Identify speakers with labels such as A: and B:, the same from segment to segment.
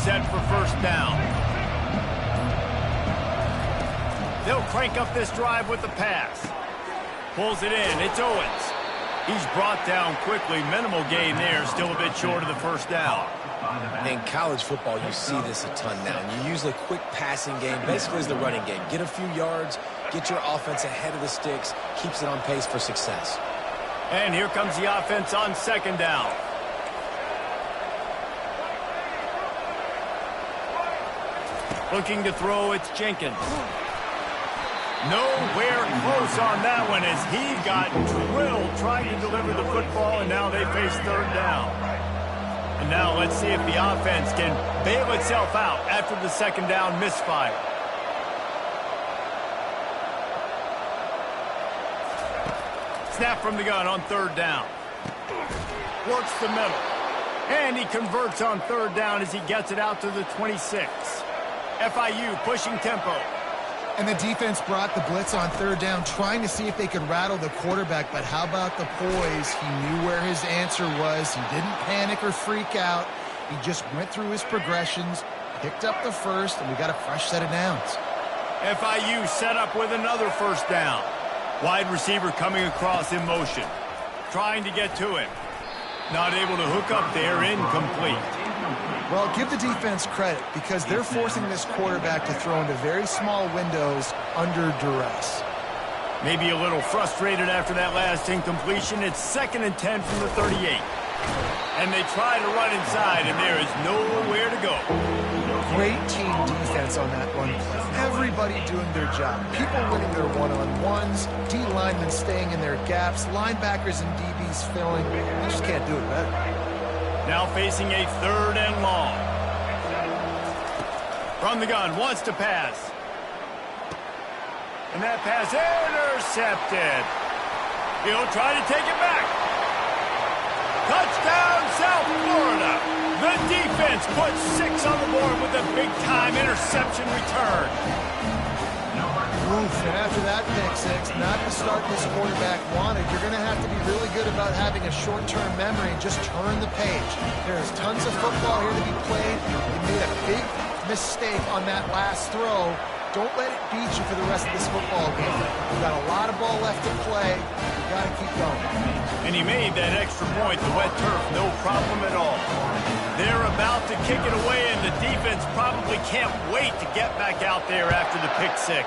A: set for first down. They'll crank up this drive with the pass. Pulls it in. It's Owens. He's brought down quickly. Minimal gain there. Still a bit short of the first down.
B: In college football, you see this a ton now. You use a quick passing game, basically as the running game. Get a few yards, get your offense ahead of the sticks, keeps it on pace for success.
A: And here comes the offense on second down. Looking to throw, it's Jenkins. Nowhere close on that one as he got drilled trying to deliver the football, and now they face third down. And now let's see if the offense can bail itself out after the second down misfire. Snap from the gun on third down. Works the middle. And he converts on third down as he gets it out to the 26. FIU pushing tempo.
C: And the defense brought the blitz on third down, trying to see if they could rattle the quarterback. But how about the poise? He knew where his answer was. He didn't panic or freak out. He just went through his progressions, picked up the first, and we got a fresh set of downs.
A: FIU set up with another first down. Wide receiver coming across in motion. Trying to get to him. Not able to hook up there, incomplete.
C: Well, give the defense credit because they're forcing this quarterback to throw into very small windows under duress.
A: Maybe a little frustrated after that last incompletion. It's 2nd and 10 from the 38. And they try to run inside, and there is nowhere to go.
C: Great team defense on that one. Everybody doing their job. People winning their one-on-ones, D linemen staying in their gaps, linebackers and DBs filling. You just can't do it better.
A: Now facing a third and long. From the gun, wants to pass. And that pass intercepted. He'll try to take it back. Touchdown, South Florida. The defense puts 6 on the board with a big-time interception return.
C: Oof, and after that pick six, not the start this quarterback wanted. You're going to have to be really good about having a short-term memory and just turn the page. There's tons of football here to be played. You made a big mistake on that last throw. Don't let it beat you for the rest of this football game. You've got a lot of ball left to play. You've got to keep going.
A: And he made that extra point, the wet turf, no problem at all. They're about to kick it away, and the defense probably can't wait to get back out there after the pick six.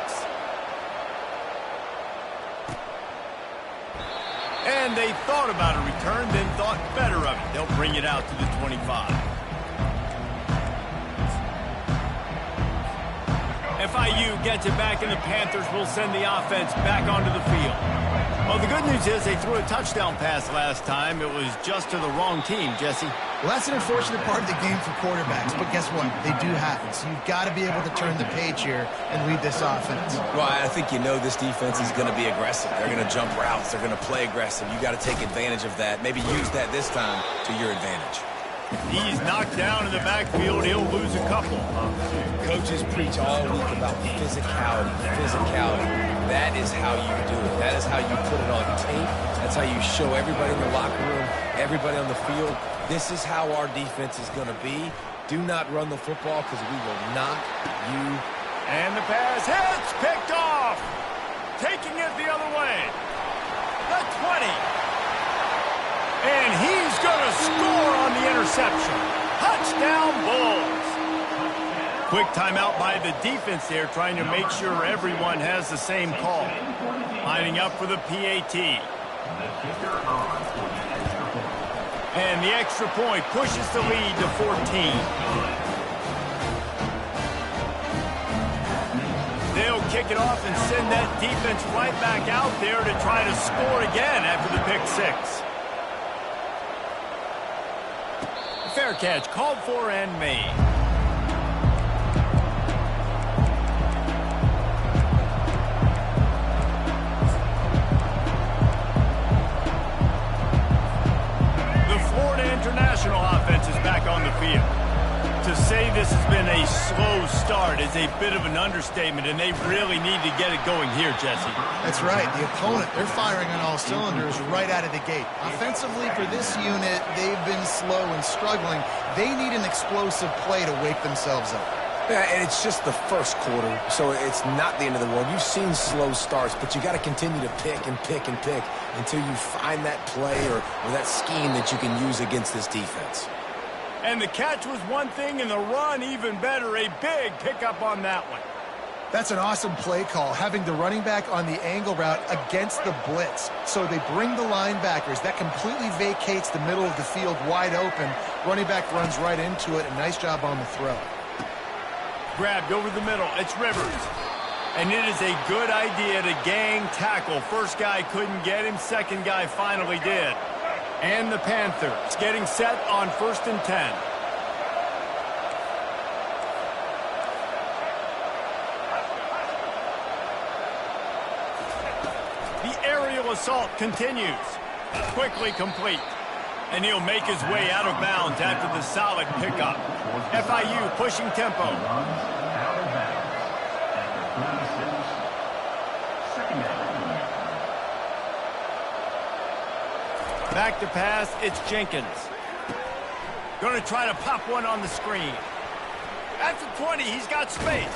A: And they thought about a return, then thought better of it. They'll bring it out to the 25. FIU gets it back, and the Panthers will send the offense back onto the field. Well, the good news is they threw a touchdown pass last time. It was just to the wrong team, Jesse.
C: Well, that's an unfortunate part of the game for quarterbacks, but guess what? They do happen. So you've got to be able to turn the page here and lead this offense.
B: Well, I think you know this defense is going to be aggressive. They're going to jump routes. They're going to play aggressive. You got to take advantage of that. Maybe use that this time to your advantage.
A: He's knocked down in the backfield. He'll lose a couple.
B: Coaches preach all week about physicality. That is how you do it. That is how you put it on tape. That's how you show everybody in the locker room, everybody on the field. This is how our defense is going to be. Do not run the football because we will knock you.
A: And the pass hits, picked off. Taking it the other way. The 20. And he's going to score on the interception. Touchdown, Bulls. Quick timeout by the defense there, trying to make sure everyone has the same call. Lining up for the PAT. And the extra point pushes the lead to 14. They'll kick it off and send that defense right back out there to try to score again after the pick six. Fair catch called for and made. The Florida International offense is back on the field. To say this has been a slow start is a bit of an understatement, and they really need to get it going here, Jesse.
C: That's right. The opponent, they're firing on all cylinders right out of the gate. Offensively, for this unit, they've been slow and struggling. They need an explosive play to wake themselves up.
B: Yeah, and it's just the first quarter, so it's not the end of the world. You've seen slow starts, but you got to continue to pick and pick and pick until you find that play or that scheme that you can use against this defense.
A: And the catch was one thing, and the run even better. A big pickup on that one.
C: That's an awesome play call, having the running back on the angle route against the blitz. So they bring the linebackers. That completely vacates the middle of the field wide open. Running back runs right into it. A nice job on the throw.
A: Grabbed over the middle. It's Rivers. And it is a good idea to gang tackle. First guy couldn't get him. Second guy finally did. And the Panthers getting set on 1st and 10. The aerial assault continues. Quickly complete. And he'll make his way out of bounds after the solid pickup. FIU pushing tempo. Back to pass, it's Jenkins. Going to try to pop one on the screen. At the 20, he's got space.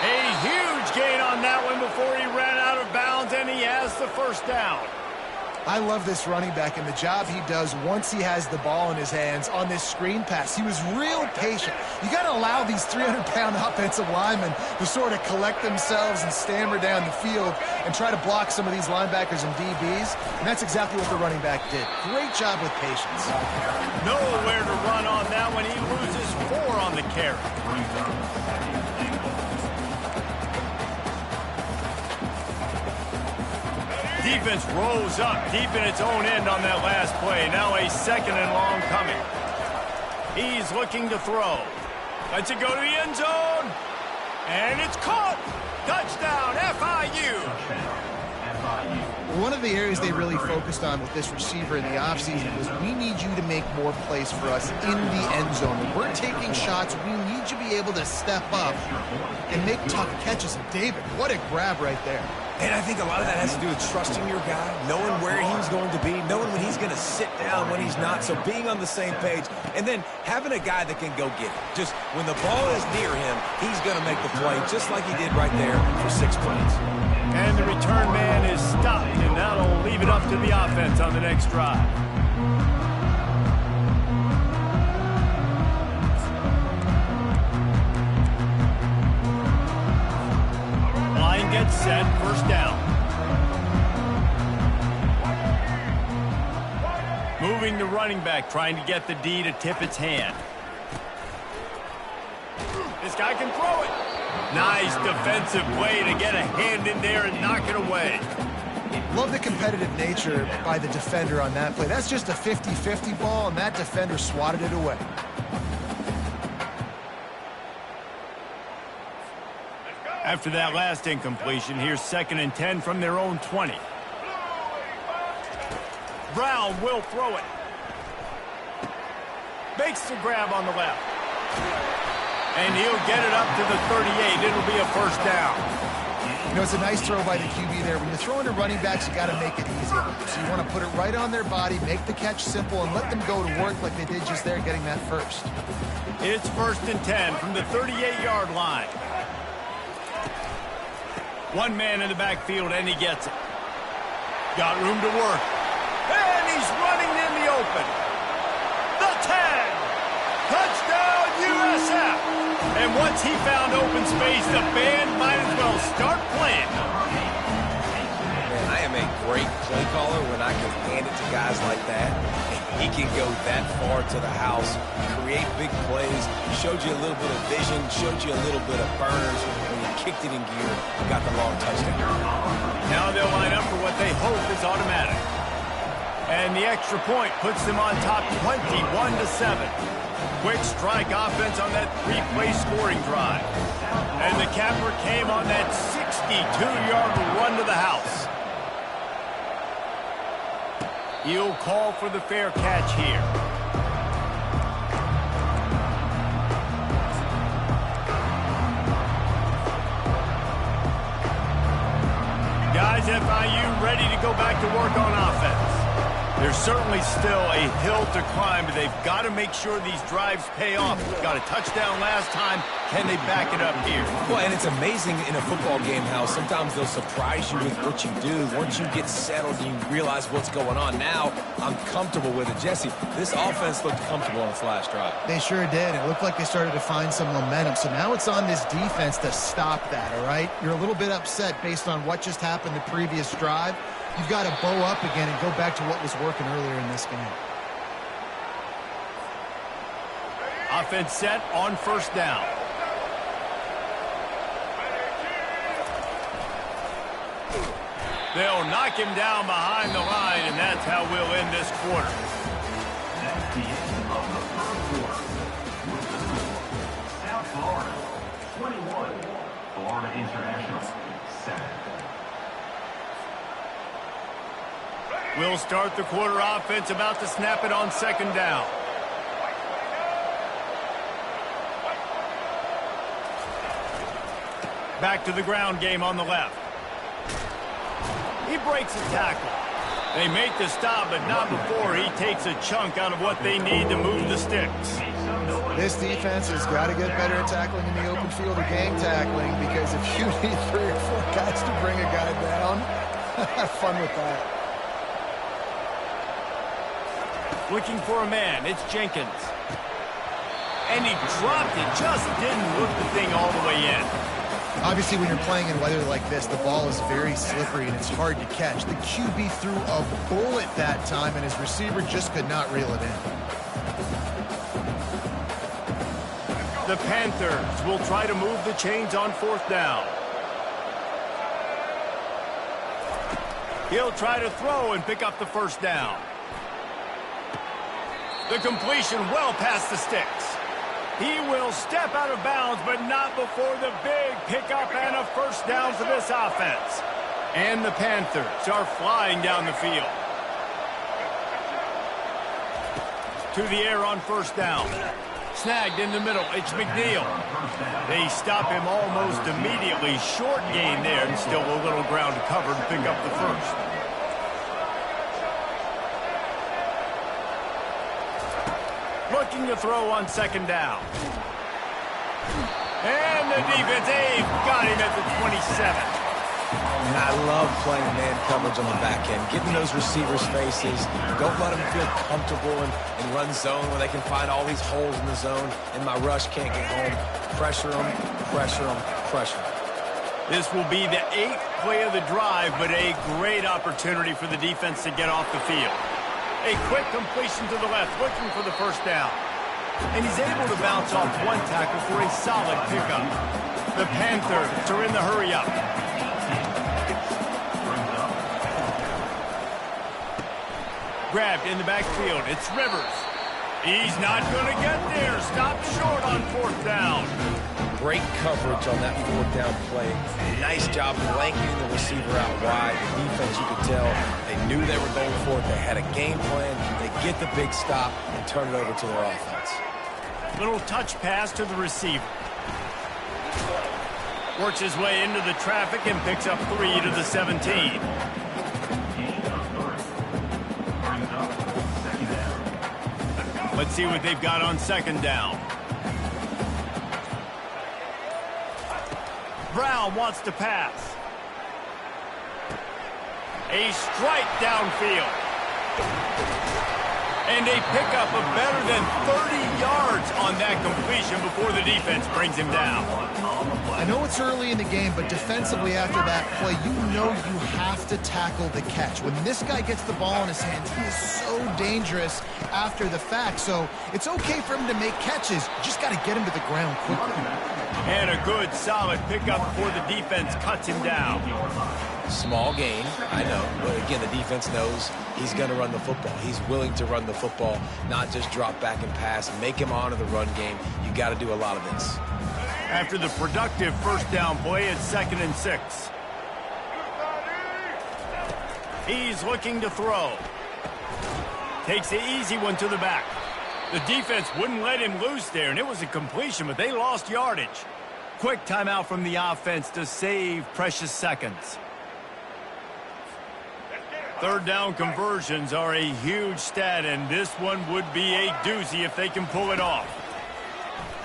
A: A huge gain on that one before he ran out of bounds, and he has the first down.
C: I love this running back and the job he does once he has the ball in his hands on this screen pass. He was real patient. You got to allow these 300-pound offensive linemen to sort of collect themselves and stammer down the field and try to block some of these linebackers and DBs, and that's exactly what the running back did. Great job with patience.
A: Nowhere to run on that one. He loses 4 on the carry. Defense rolls up deep in its own end on that last play. Now a 2nd and long coming. He's looking to throw. Lets it go to the end zone. And it's caught. Touchdown, FIU.
C: One of the areas they really focused on with this receiver in the offseason was we need you to make more plays for us in the end zone. When we're taking shots, we need you to be able to step up and make tough catches. And David, what a grab right there.
B: And I think a lot of that has to do with trusting your guy, knowing where he's going to be, knowing when he's going to sit down, when he's not, so being on the same page, and then having a guy that can go get it. Just when the ball is near him, he's going to make the play, just like he did right there for 6 plays.
A: And the return man is stopped, and that'll leave it up to the offense on the next drive. Line gets set, first down. Moving the running back, trying to get the D to tip its hand. This guy can throw it. Nice defensive play to get a hand in there and knock it away.
C: Love the competitive nature by the defender on that play. That's just a 50-50 ball, and that defender swatted it away.
A: After that last incompletion, here's 2nd and 10 from their own 20. Brown will throw it. Makes the grab on the left. And he'll get it up to the 38. It'll be a first down.
C: You know, it's a nice throw by the QB there. When you're throwing to running backs, you got to make it easy. So you want to put it right on their body, make the catch simple, and let them go to work like they did just there, getting that first.
A: It's 1st and 10 from the 38-yard line. One man in the backfield, and he gets it. Got room to work. And he's running in the open. The 10. Touchdown, USF. And once he found open space, the band might as well start playing.
B: Man, I am a great play caller when I can hand it to guys like that. He can go that far to the house, create big plays, showed you a little bit of vision, showed you a little bit of burners when he kicked it in gear and got the long touchdown.
A: Now they'll line up for what they hope is automatic. And the extra point puts them on top 21-7. Quick strike offense on that 3-play scoring drive. And the capper came on that 62-yard run to the house. He'll call for the fair catch here. FIU ready to go back to work on offense. There's certainly still a hill to climb, but they've got to make sure these drives pay off. Got a touchdown last time. Can they back it up here?
B: Well, and it's amazing in a football game how sometimes they'll surprise you with what you do. Once you get settled and you realize what's going on. Now, I'm comfortable with it. Jesse, this offense looked comfortable on its last drive.
C: They sure did. It looked like they started to find some momentum. So now it's on this defense to stop that, all right? You're a little bit upset based on what just happened the previous drive. You've got to bow up again and go back to what was working earlier in this game.
A: Offense set on first down. They'll knock him down behind the line, and that's how we'll end this quarter.
D: That's the end of the first quarter. South Florida, 21. Florida International, 7.
A: We'll start the quarter. Offense about to snap it on second down. Back to the ground game on the left. He breaks a tackle. They make the stop, but not before he takes a chunk out of what they need to move the sticks.
C: This defense has got to get better at tackling in the open field or game tackling, because if you need 3 or 4 guys to bring a guy down, have fun with that.
A: Looking for a man. It's Jenkins. And he dropped it. Just didn't look the thing all the way in.
C: Obviously, when you're playing in weather like this, the ball is very slippery and it's hard to catch. The QB threw a bullet that time, and his receiver just could not reel it in.
A: The Panthers will try to move the chains on fourth down. He'll try to throw and pick up the first down. The completion well past the sticks. He will step out of bounds, but not before the big pickup and a first down for this offense. And the Panthers are flying down the field. To the air on first down. Snagged in the middle. It's McNeil. They stop him almost immediately. Short gain there, and still a little ground to cover to pick up the first. Looking to throw on second down. And the defense, they've got him at the 27.
B: And I love playing man coverage on the back end, getting those receivers' faces. Don't let them feel comfortable in run zone where they can find all these holes in the zone, and my rush can't get home. Pressure them, pressure them, pressure them.
A: This will be the 8th play of the drive, but a great opportunity for the defense to get off the field. A quick completion to the left, looking for the first down. And he's able to bounce off one tackle for a solid pickup. The Panthers are in the hurry-up. Grabbed in the backfield. It's Rivers. He's not going to get there. Stopped short on fourth down.
B: Great coverage on that fourth down play. Nice job blanketing the receiver out wide. The defense, you could tell, they knew they were going for it. They had a game plan. They get the big stop and turn it over to their offense.
A: Little touch pass to the receiver. Works his way into the traffic and picks up 3 to the 17. Let's see what they've got on second down. Brown wants to pass. A strike downfield. And a pickup of better than 30 yards on that completion before the defense brings him down.
C: I know it's early in the game, but defensively after that play, you know you have to tackle the catch. When this guy gets the ball in his hands, he is so dangerous after the fact. So it's okay for him to make catches. You just got to get him to the ground quickly.
A: And a good, solid pickup before the defense cuts him down.
B: Small gain, I know, but again, the defense knows he's going to run the football. He's willing to run the football, not just drop back and pass, make him honor the run game. You got to do a lot of this.
A: After the productive first down play, it's 2nd and 6. He's looking to throw. Takes the easy one to the back. The defense wouldn't let him loose there, and it was a completion, but they lost yardage. Quick timeout from the offense to save precious seconds. Third down conversions are a huge stat, and this one would be a doozy if they can pull it off.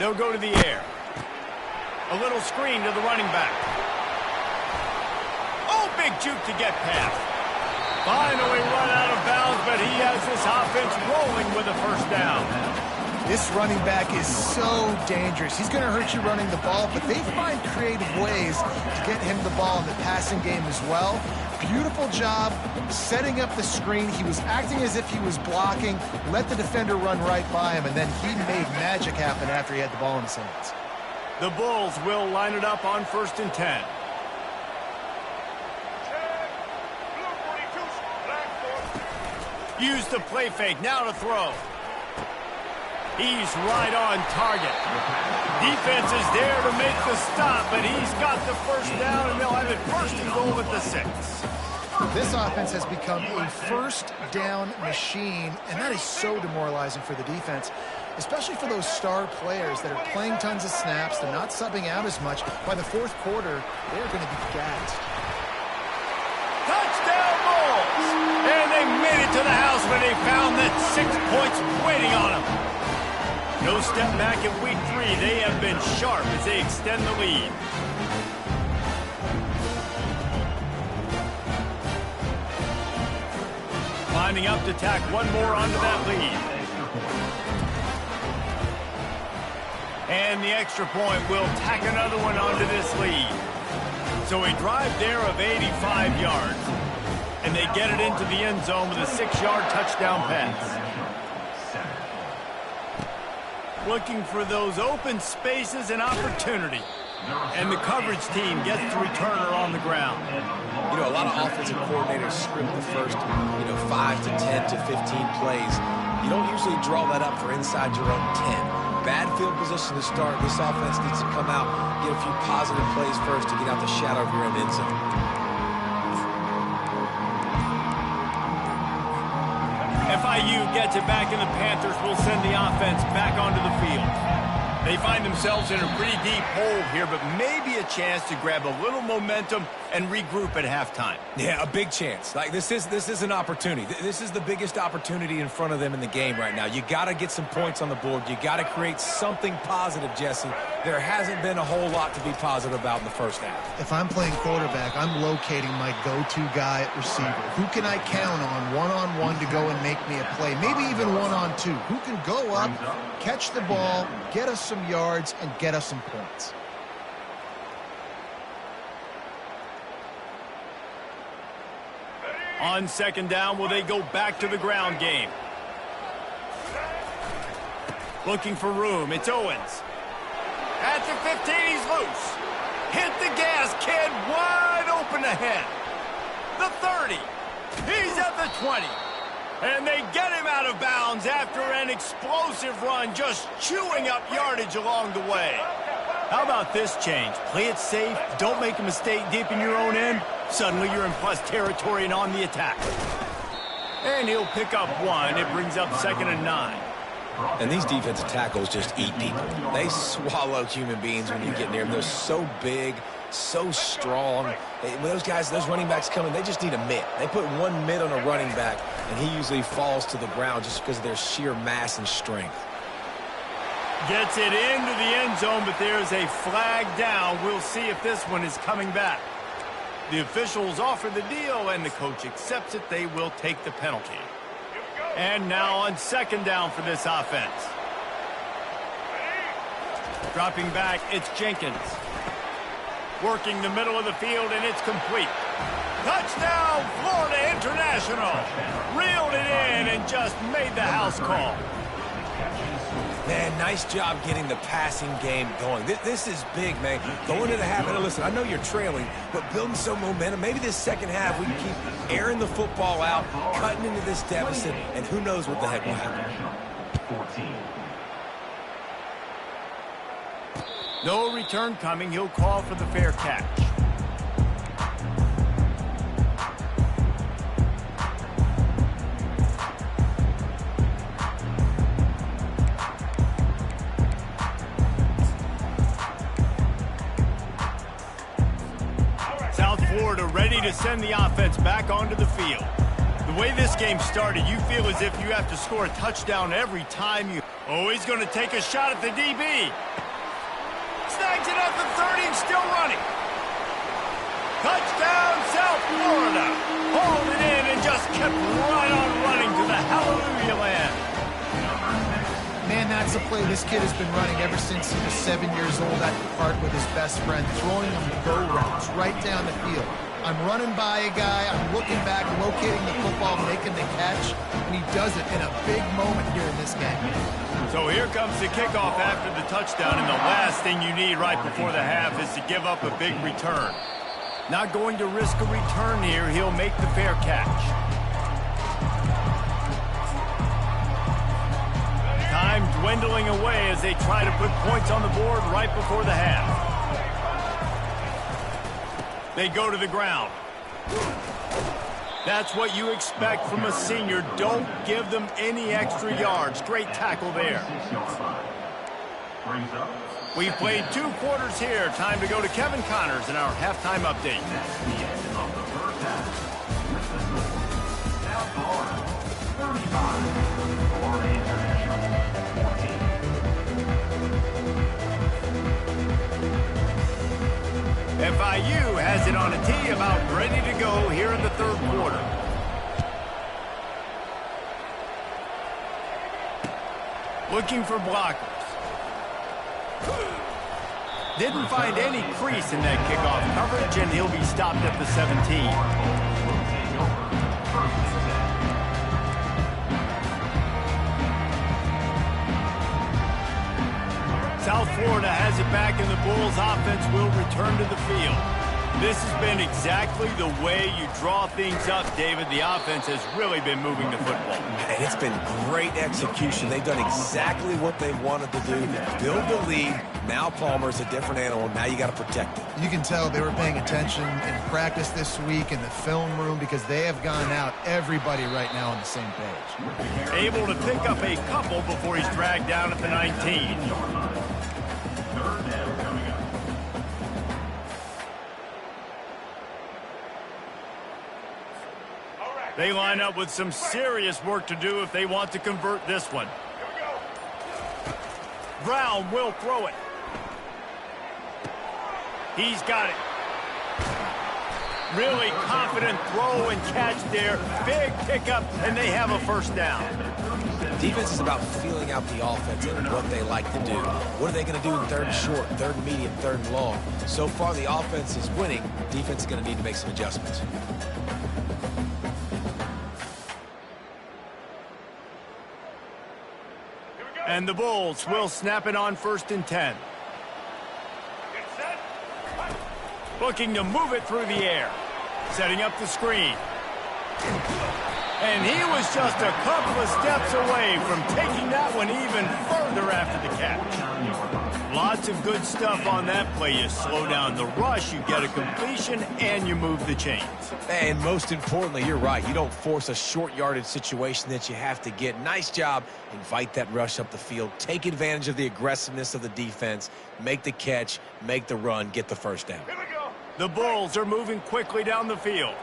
A: They'll go to the air. A little screen to the running back. Oh, big juke to get past. Finally run out of bounds, but he has this offense rolling with a first down.
C: This running back is so dangerous. He's going to hurt you running the ball, but they find creative ways to get him the ball in the passing game as well. Beautiful job setting up the screen. He was acting as if he was blocking, let the defender run right by him, and then he made magic happen after he had the ball in his hands.
A: The Bulls will line it up on 1st and 10. Use the play fake, now to throw. He's right on target. Defense is there to make the stop, but he's got the first down, and they'll have it 1st and goal at the 6.
C: This offense has become a first down machine, and that is so demoralizing for the defense, especially for those star players that are playing tons of snaps. They're not subbing out as much. By the 4th quarter, they're going to be gassed.
A: Touchdown Bulls! And they made it to the house when they found that 6 points waiting on them. No step back in week 3. They have been sharp as they extend the lead. Lining up to tack one more onto that lead. And the extra point will tack another one onto this lead. So a drive there of 85 yards. And they get it into the end zone with a 6-yard touchdown pass. Looking for those open spaces and opportunity. And the coverage team gets the returner on the ground.
B: You know, a lot of offensive coordinators script the first, 5 to 10 to 15 plays. You don't usually draw that up for inside your own 10. Bad field position to start. This offense needs to come out, get a few positive plays first to get out the shadow of your own end zone.
A: FIU gets it back, and the Panthers will send the offense back onto the field. They find themselves in a pretty deep hole here, but maybe a chance to grab a little momentum and regroup at halftime.
B: Yeah, a big chance. Like this is an opportunity. This is the biggest opportunity in front of them in the game right now. You got to get some points on the board. You got to create something positive, Jesse. There hasn't been a whole lot to be positive about in the first half.
C: If I'm playing quarterback, I'm locating my go-to guy at receiver. Who can I count on one-on-one to go and make me a play? Maybe even one-on-two. Who can go up, catch the ball, get us some yards, and get us some points?
A: On 2nd down, will they go back to the ground game? Looking for room. It's Owens. At the 15, he's loose. Hit the gas, kid. Wide open ahead. The 30. He's at the 20. And they get him out of bounds after an explosive run, just chewing up yardage along the way. How about this change? Play it safe, don't make a mistake deep in your own end. Suddenly you're in plus territory and on the attack. And he'll pick up 1. It brings up 2nd and 9.
B: And these defensive tackles just eat people. They swallow human beings when you get near them. They're so big, so strong. When those running backs come in, they just need a mitt. They put 1 mitt on a running back, and he usually falls to the ground just because of their sheer mass and strength.
A: Gets it into the end zone, but there's a flag down. We'll see if this one is coming back. The officials offer the deal, and the coach accepts it. They will take the penalty. And now on 2nd down for this offense. Dropping back, it's Jenkins. Working the middle of the field, and it's complete. Touchdown, Florida International. Reeled it in and just made the house call.
B: Man, nice job getting the passing game going. This is big, man. Going into the half, and listen, I know you're trailing, but building some momentum. Maybe this second half we can keep airing the football out, cutting into this deficit, and who knows what the heck will happen.
A: No return coming. He'll call for the fair catch. South Florida ready to send the offense back onto the field. The way this game started, you feel as if you have to score a touchdown every time you... Oh, he's going to take a shot at the DB. Snags it at the 30 and still running. Touchdown, South Florida. Hauled it in and just kept right on running to the hallelujah land.
C: Man, that's a play this kid has been running ever since he was 7 years old at the park with his best friend, throwing him go routes right down the field. I'm running by a guy, I'm looking back, locating the football, making the catch, and he does it in a big moment here in this game.
A: So here comes the kickoff after the touchdown, and the last thing you need right before the half is to give up a big return. Not going to risk a return here, he'll make the fair catch. Time dwindling away as they try to put points on the board right before the half. They go to the ground. That's what you expect from a senior. Don't give them any extra yards. Great tackle there. We've played 2 quarters here. Time to go to Kevin Connors in our halftime update.
D: That's the end of the first half. South Florida, 35. Florida International, 14.
A: FIU has it on a tee, about ready to go here in the 3rd quarter. Looking for blockers. Didn't find any crease in that kickoff coverage, and he'll be stopped at the 17. South Florida has it back, and the Bulls offense will return to the field. This has been exactly the way you draw things up, David. The offense has really been moving the football.
B: And it's been great execution. They've done exactly what they wanted to do. Build the lead. Now Palmer's a different animal. Now you got to protect it.
C: You can tell they were paying attention in practice this week in the film room because they have gone out, everybody right now on the same page.
A: Able to pick up a couple before he's dragged down at the 19. They line up with some serious work to do if they want to convert this one. Brown will throw it. He's got it. Really confident throw and catch there. Big pickup, and they have a first down.
B: Defense is about feeling out the offense and what they like to do. What are they going to do in 3rd and short, 3rd and medium, 3rd and long? So far, the offense is winning. Defense is going to need to make some adjustments.
A: And the Bulls will snap it on 1st and 10. Looking to move it through the air. Setting up the screen. And he was just a couple of steps away from taking that one even further after the catch. Lots of good stuff on that play. You slow down the rush, you get a completion, and you move the chains.
B: And most importantly, you're right. You don't force a short yardage situation that you have to get. Nice job. Invite that rush up the field. Take advantage of the aggressiveness of the defense. Make the catch. Make the run. Get the first down.
A: The Bulls are moving quickly down the field.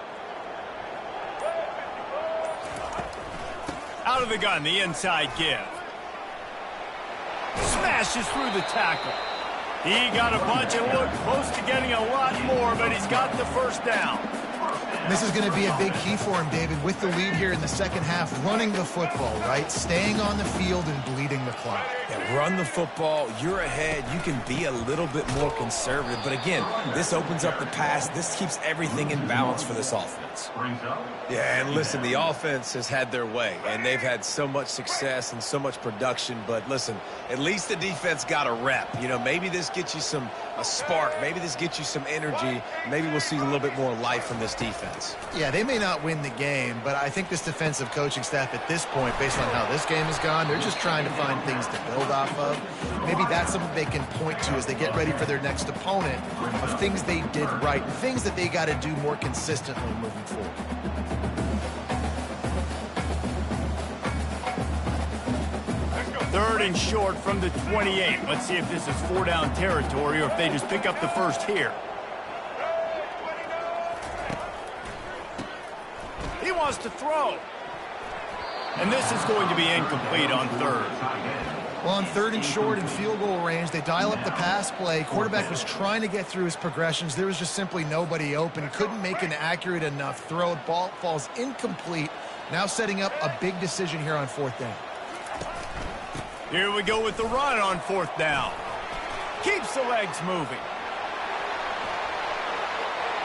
A: Out of the gun, the inside give. Smashes through the tackle. He got a bunch and looked close to getting a lot more, but he's got the first down.
C: This is going to be a big key for him, David, with the lead here in the 2nd half, running the football, right? Staying on the field and bleeding the clock.
B: Yeah, run the football. You're ahead. You can be a little bit more conservative. But again, this opens up the pass. This keeps everything in balance for this offense. Yeah, and listen, the offense has had their way, and they've had so much success and so much production. But listen, at least the defense got a rep. You know, maybe this gets you a spark. Maybe this gets you some energy. Maybe we'll see a little bit more life from this defense.
C: Yeah, they may not win the game, but I think this defensive coaching staff at this point, based on how this game has gone, they're just trying to find things to build off of. Maybe that's something they can point to as they get ready for their next opponent of things they did right and things that they got to do more consistently moving forward.
A: Third and short from the 28. Let's see if this is 4-down territory or if they just pick up the first here. He wants wants to throw. And this is going to be incomplete on third.
C: Well, on third and short and field goal range, they dial up the pass play. Quarterback was trying to get through his progressions. There was just simply nobody open. Couldn't make an accurate enough throw. Ball falls incomplete. Now setting up a big decision here on fourth down.
A: Here we go with the run on fourth down. Keeps the legs moving.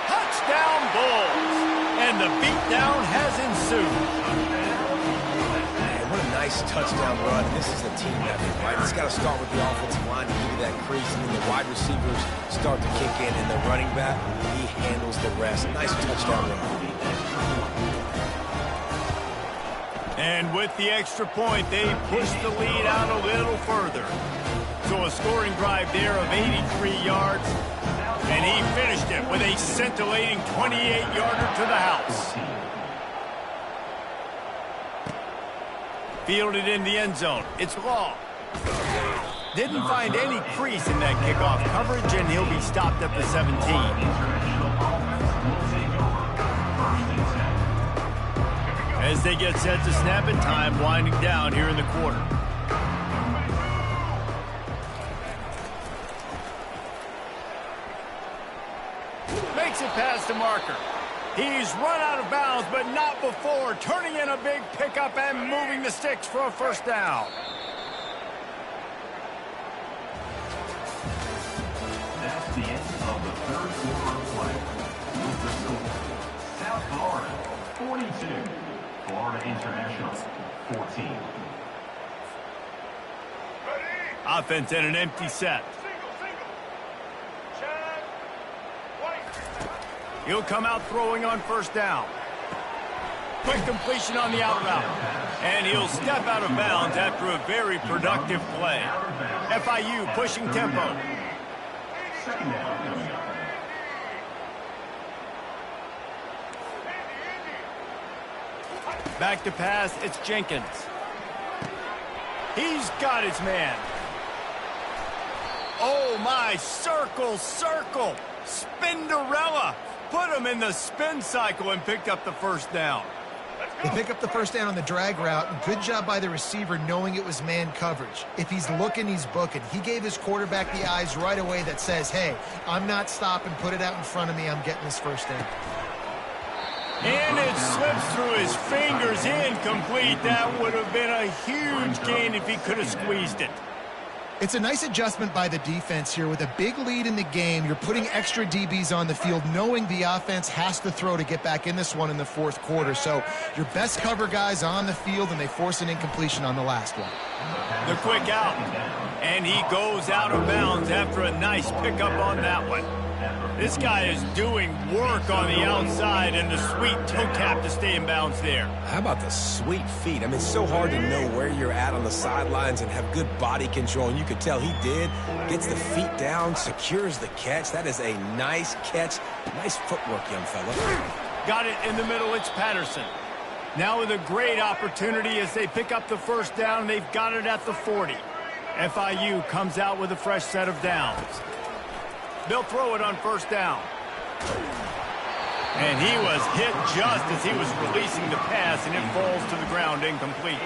A: Touchdown Bulls. And the beatdown has ensued.
B: What a nice touchdown run. This is a team effort, right? It's got to start with the offensive line to give you that crease, and then the wide receivers start to kick in, and the running back, he handles the rest. Nice touchdown run.
A: And with the extra point, they push the lead out a little further. So a scoring drive there of 83 yards, and he finished it with a scintillating 28-yarder to the house. Fielded in the end zone. It's Law. Didn't find any crease in that kickoff coverage, and he'll be stopped at the 17. As they get set to snap it, time winding down here in the quarter. Makes it past the marker. He's run out of bounds, but not before turning in a big pickup and moving the sticks for a first down.
D: That's the end of the third quarter of play. With the score, South Florida 42, Florida International 14.
A: Offense in an empty set. He'll come out throwing on first down. Quick completion on the out route. And he'll step out of bounds after a very productive play. FIU pushing tempo.
D: Second down.
A: Back to pass, it's Jenkins. He's got his man. Oh my, circle, circle. Spinderella. Put him in the spin cycle and picked up the first down.
C: They pick up the first down on the drag route, and good job by the receiver knowing it was man coverage. If he's looking, he's booking. He gave his quarterback the eyes right away that says, hey, I'm not stopping, put it out in front of me, I'm getting this first down.
A: And it slips through his fingers, incomplete. That would have been a huge gain if he could have squeezed it.
C: It's a nice adjustment by the defense here. With a big lead in the game, you're putting extra DBs on the field, knowing the offense has to throw to get back in this one in the fourth quarter. So your best cover guys on the field, and they force an incompletion on the last one.
A: The quick out. And he goes out of bounds after a nice pickup on that one. This guy is doing work on the outside, and the sweet toe tap to stay in bounds there.
B: How about the sweet feet? I mean, it's so hard to know where you're at on the sidelines and have good body control, and you could tell he did. Gets the feet down, secures the catch. That is a nice catch. Nice footwork, young fella.
A: Got it in the middle. It's Patterson. Now with a great opportunity as they pick up the first down. They've got it at the 40. FIU comes out with a fresh set of downs. They'll throw it on first down. And he was hit just as he was releasing the pass, and it falls to the ground incomplete.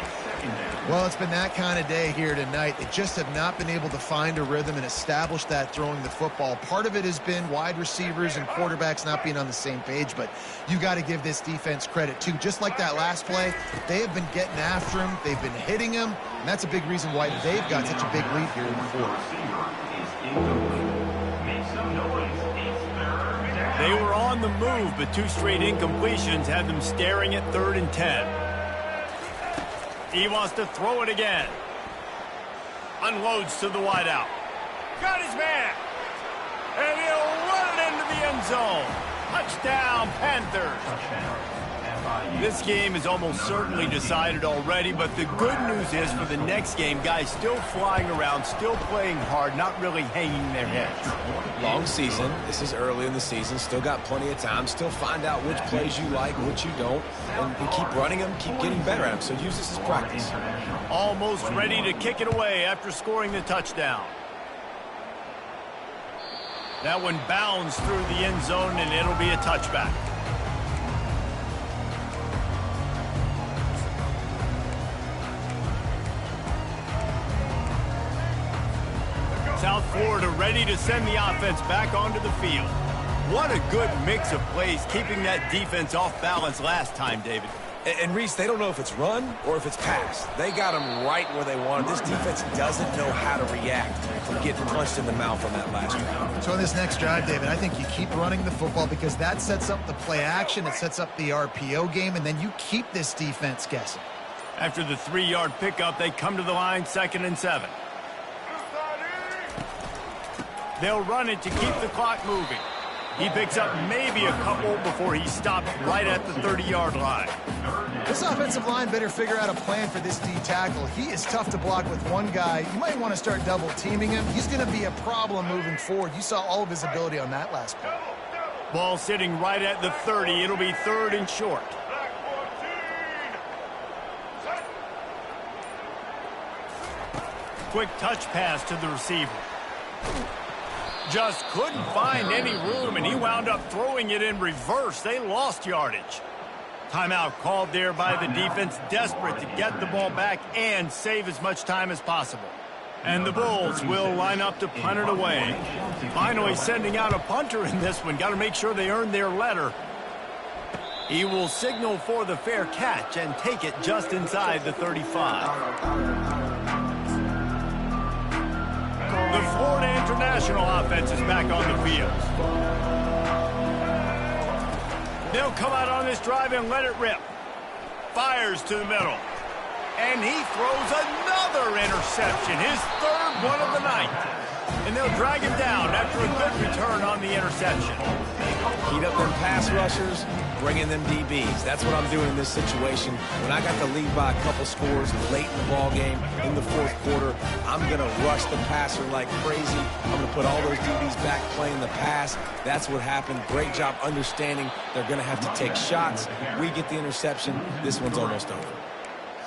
C: Well, it's been that kind of day here tonight. They just have not been able to find a rhythm and establish that throwing the football. Part of it has been wide receivers and quarterbacks not being on the same page, but you got to give this defense credit too. Just like that last play, they have been getting after him. They've been hitting him, and that's a big reason why they've got such a big lead here in the fourth.
A: They were on the move, but two straight incompletions had them staring at 3rd and 10. He wants to throw it again. Unloads to the wideout. Got his man. And he'll run it into the end zone. Touchdown, Panthers. This game is almost certainly decided already, but the good news is for the next game, guys still flying around, still playing hard, not really hanging their heads.
B: Long season. This is early in the season. Still got plenty of time. Still find out which plays you like, which you don't, and keep running them, keep getting better at them. So use this as practice.
A: Almost ready to kick it away after scoring the touchdown. That one bounds through the end zone, and it'll be a touchback. South Florida ready to send the offense back onto the field. What a good mix of plays, keeping that defense off balance last time, David.
B: And Reese, they don't know if it's run or if it's pass. They got them right where they wanted. This defense doesn't know how to react from getting punched in the mouth on that last round.
C: So in this next drive, David, I think you keep running the football because that sets up the play action, it sets up the RPO game, and then you keep this defense guessing.
A: After the 3-yard pickup, they come to the line, 2nd and 7. They'll run it to keep the clock moving. He picks up maybe a couple before he stops right at the 30-yard line.
C: This offensive line better figure out a plan for this D tackle. He is tough to block with one guy. You might want to start double-teaming him. He's going to be a problem moving forward. You saw all of his ability on that last play.
A: Ball sitting right at the 30. It'll be 3rd and short. Quick touch pass to the receiver. Just couldn't find any room, and he wound up throwing it in reverse. They lost yardage. Timeout called there by the defense, desperate to get the ball back and save as much time as possible. And the Bulls will line up to punt it away. Finally sending out a punter in this one. Got to make sure they earn their letter. He will signal for the fair catch and take it just inside the 35. The Florida International offense is back on the field. They'll come out on this drive and let it rip. Fires to the middle. And he throws another interception, his 3rd one of the night. And they'll drag him down after a good return on the interception.
B: Heat up them pass rushers, bring in them DBs. That's what I'm doing in this situation. When I got the lead by a couple scores late in the ball game, in the 4th quarter, I'm going to rush the passer like crazy. I'm going to put all those DBs back playing the pass. That's what happened. Great job understanding they're going to have to take shots. We get the interception. This one's almost over.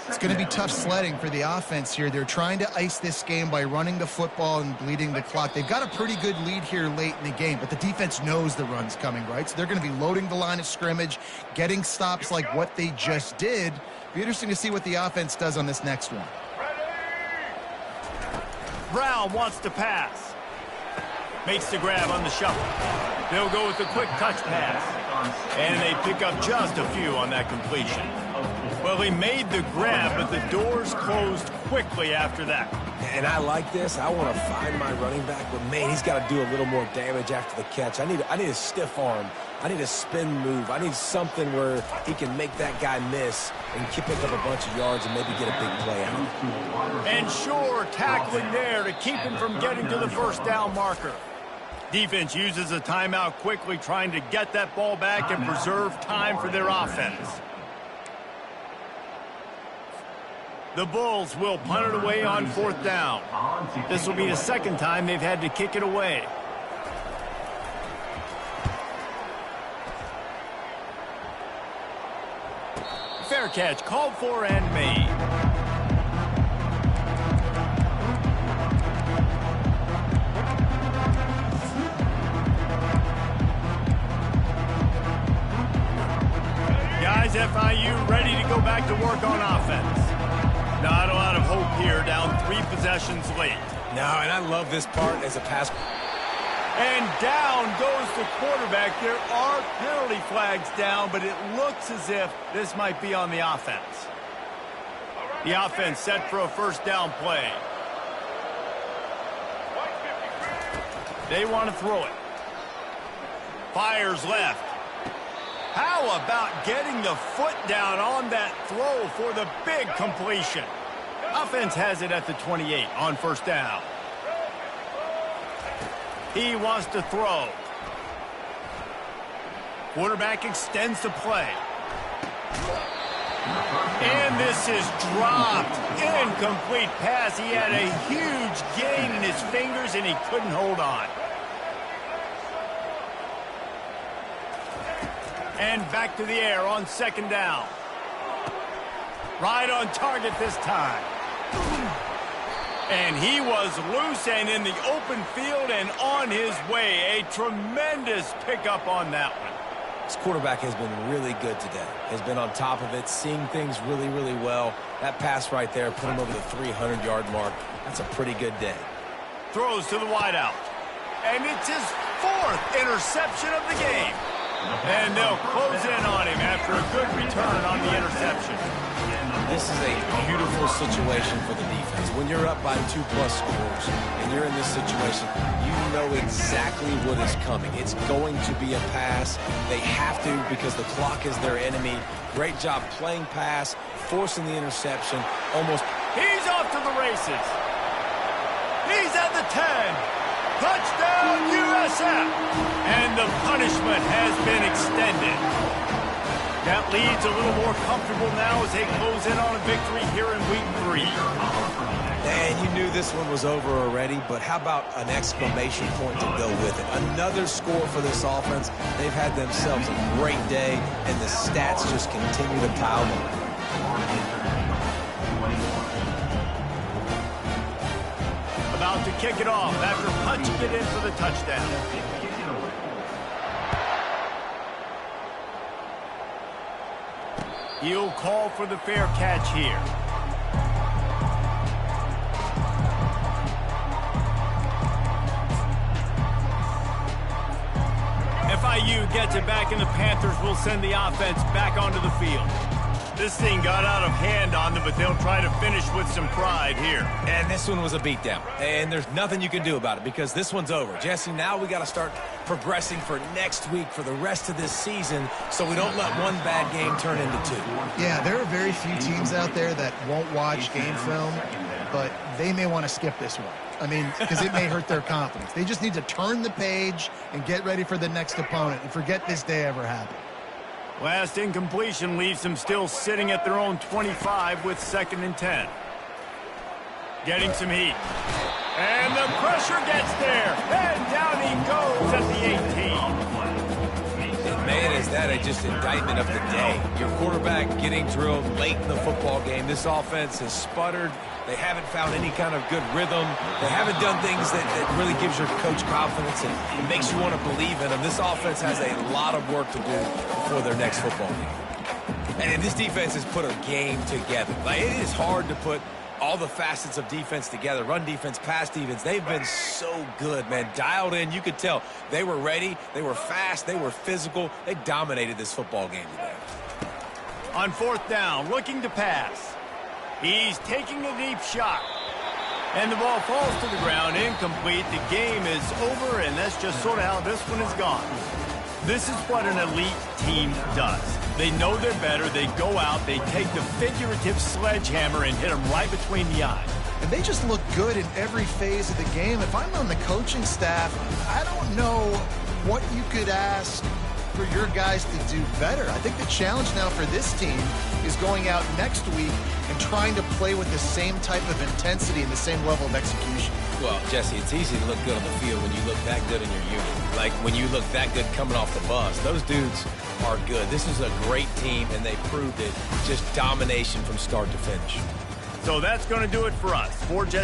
C: It's going to be tough sledding for the offense here. They're trying to ice this game by running the football and bleeding the clock. They've got a pretty good lead here late in the game, but the defense knows the run's coming, right? So they're going to be loading the line of scrimmage, getting stops like what they just did. Be interesting to see what the offense does on this next one.
A: Brown wants to pass. Makes the grab on the shuffle. They'll go with a quick touch pass. And they pick up just a few on that completion. Well, he made the grab, but the doors closed quickly after that.
B: And I like this. I want to find my running back, but, man, he's got to do a little more damage after the catch. I need a stiff arm. I need a spin move. I need something where he can make that guy miss and pick up a bunch of yards and maybe get a big play out.
A: And sure, tackling there to keep him from getting to the 1st down marker. Defense uses a timeout quickly, trying to get that ball back and preserve time for their offense. The Bulls will punt it away on 4th down. This will be the 2nd time they've had to kick it away. Fair catch called for and made. Guys, FIU ready to go back to work on offense. Not a lot of hope here, down 3 possessions late.
B: No, and I love this part as a pass.
A: And down goes the quarterback. There are penalty flags down, but it looks as if this might be on the offense. The offense set for a 1st down play. They want to throw it. Fires left. How about getting the foot down on that throw for the big completion? Offense has it at the 28 on 1st down. He wants to throw. Quarterback extends the play. And this is dropped. Incomplete pass. He had a huge gain in his fingers and he couldn't hold on. And back to the air on 2nd down. Right on target this time. And he was loose and in the open field and on his way. A tremendous pickup on that one.
B: This quarterback has been really good today. Has been on top of it, seeing things really, really well. That pass right there put him over the 300-yard mark. That's a pretty good day.
A: throws to the wideout. And it's his 4th interception of the game. And they'll close in on him after a good return on the interception.
B: This is a beautiful situation for the defense. When you're up by 2+ scores and you're in this situation, you know exactly what is coming. It's going to be a pass. They have to because the clock is their enemy. Great job playing pass, forcing the interception.
A: He's off to the races. He's at the 10. Touchdown, USF. And the punishment has been extended. That lead's a little more comfortable now as they close in on a victory here in week 3.
B: And you knew this one was over already, but how about an exclamation point to go with it? Another score for this offense. They've had themselves a great day, and the stats just continue to pile on.
A: About to kick it off after punching it in for the touchdown. He'll call for the fair catch here. FIU gets it back, and the Panthers will send the offense back onto the field. This thing got out of hand on them, but they'll try to finish with some pride here.
B: And this one was a beatdown, and there's nothing you can do about it because this one's over. Jesse, now we got to start progressing for next week for the rest of this season so we don't let one bad game turn into 2.
C: Yeah, there are very few teams out there that won't watch game film, but they may want to skip this one. I mean, because it may hurt their confidence. They just need to turn the page and get ready for the next opponent and forget this day ever happened.
A: Last incompletion leaves them still sitting at their own 25 with 2nd and 10. Getting some heat. And the pressure gets there. And down he goes at the 18.
B: Man, is that just indictment of the day. Your quarterback getting drilled late in the football game. This offense has sputtered. They haven't found any kind of good rhythm. They haven't done things that really gives your coach confidence and makes you want to believe in them. This offense has a lot of work to do before their next football game. And this defense has put a game together. Like, it is hard to put all the facets of defense together. Run defense, pass defense. They've been so good, man. Dialed in. You could tell they were ready. They were fast. They were physical. They dominated this football game today.
A: On 4th down, looking to pass. He's taking a deep shot. And the ball falls to the ground, incomplete. The game is over, and that's just sort of how this one is gone. This is what an elite team does. They know they're better. They go out. They take the figurative sledgehammer and hit them right between the eyes.
C: And they just look good in every phase of the game. If I'm on the coaching staff, I don't know what you could ask for your guys to do better. I think the challenge now for this team is going out next week and trying to play with the same type of intensity and the same level of execution.
B: Well, Jesse, it's easy to look good on the field when you look that good in your unit. Like when you look that good coming off the bus. Those dudes are good. This is a great team, and they proved it. Just domination from start to finish.
A: So that's going to do it for us. For Jesse